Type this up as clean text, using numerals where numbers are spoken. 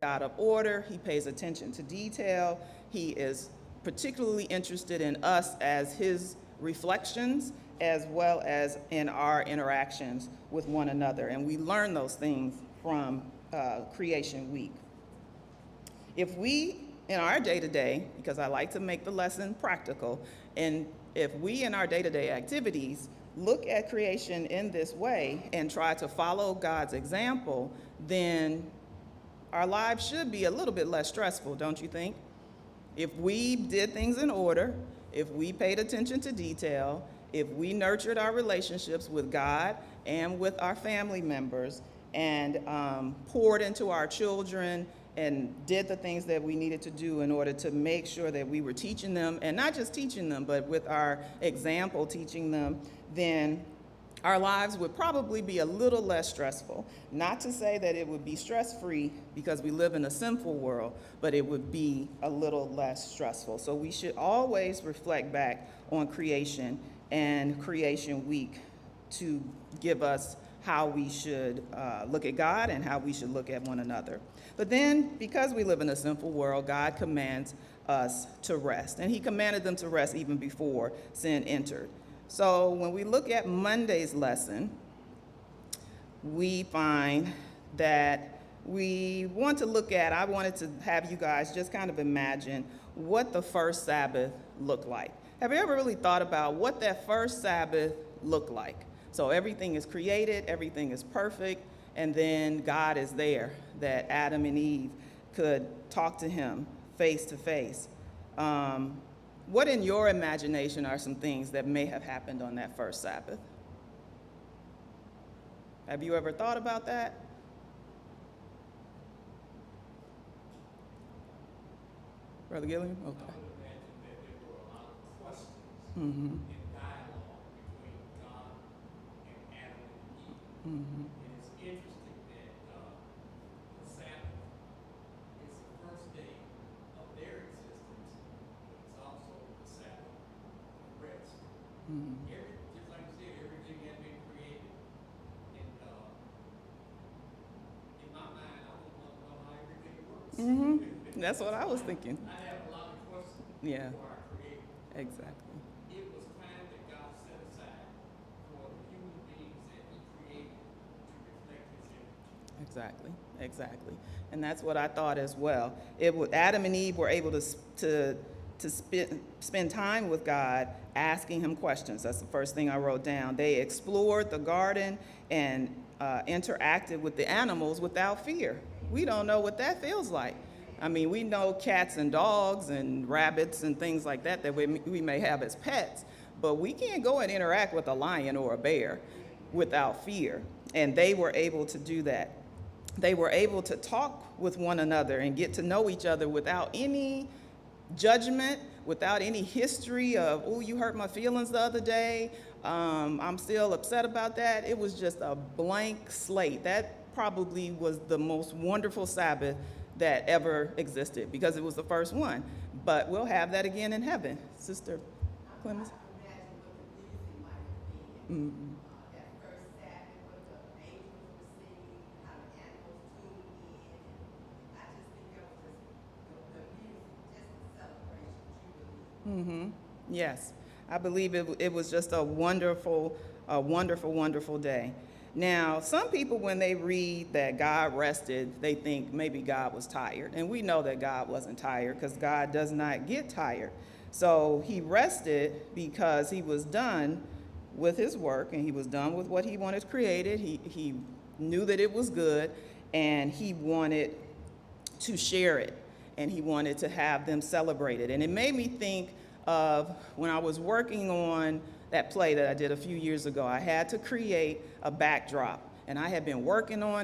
God of order. He pays attention to detail. He is particularly interested in us as his reflections, as well as in our interactions with one another. And we learn those things from Creation Week. If we, in our day-to-day, because I like to make the lesson practical, and if we in our day-to-day activities look at creation in this way and try to follow God's example, then our lives should be a little bit less stressful, don't you think? If we did things in order, if we paid attention to detail, if we nurtured our relationships with God and with our family members, and poured into our children and did the things that we needed to do in order to make sure that we were teaching them, and not just teaching them, but with our example teaching them, then our lives would probably be a little less stressful. Not to say that it would be stress-free because we live in a sinful world, but it would be a little less stressful. So we should always reflect back on creation and Creation Week to give us how we should look at God and how we should look at one another. But then, because we live in a sinful world, God commands us to rest. And he commanded them to rest even before sin entered. So when we look at Monday's lesson, we find that we want to look at, I wanted to have you guys just kind of imagine what the first Sabbath looked like. Have you ever really thought about what that first Sabbath looked like? So everything is created, everything is perfect, and then God is there, that Adam and Eve could talk to him face to face. What in your imagination are some things that may have happened on that first Sabbath? Have you ever thought about that? Brother Gilliam? Okay. I would imagine that there were a lot of questions Mm-hmm. and dialogue between God and Adam and Eve. Mm-hmm. And it's interesting that the Sabbath is the first day of their existence, but it's also the Sabbath of rest. Mm-hmm. Just like you said, everything had been created. And in my mind, I would want to know how everything works. Mm-hmm. That's what I was thinking. I have a lot of questions Yeah. for our Creator. Exactly. It was time that God set aside for the human beings that he created to reflect his image. Exactly. And that's what I thought as well. Adam and Eve were able to spend time with God, asking him questions. That's the first thing I wrote down. They explored the garden and interacted with the animals without fear. We don't know what that feels like. I mean, we know cats and dogs and rabbits and things like that we may have as pets, but we can't go and interact with a lion or a bear without fear. And they were able to do that. They were able to talk with one another and get to know each other without any judgment, without any history of, oh, you hurt my feelings the other day, I'm still upset about that. It was just a blank slate. That probably was the most wonderful Sabbath that ever existed because it was the first one. But we'll have that again in heaven. Sister Clemens? Imagine what the music might have been. Mm-hmm. That first Sabbath, what the angels were singing, how the animals tuned in. And I just think that was just the music, just the celebration, jubilee. Mm-hmm. Yes, I believe it was just a wonderful, wonderful day. Now, some people, when they read that God rested, they think maybe God was tired. And we know that God wasn't tired because God does not get tired. So he rested because he was done with his work and he was done with what he wanted created. He knew that it was good and he wanted to share it and he wanted to have them celebrate it. And it made me think of when I was working on that play that I did a few years ago. I had to create a backdrop and I had been working on it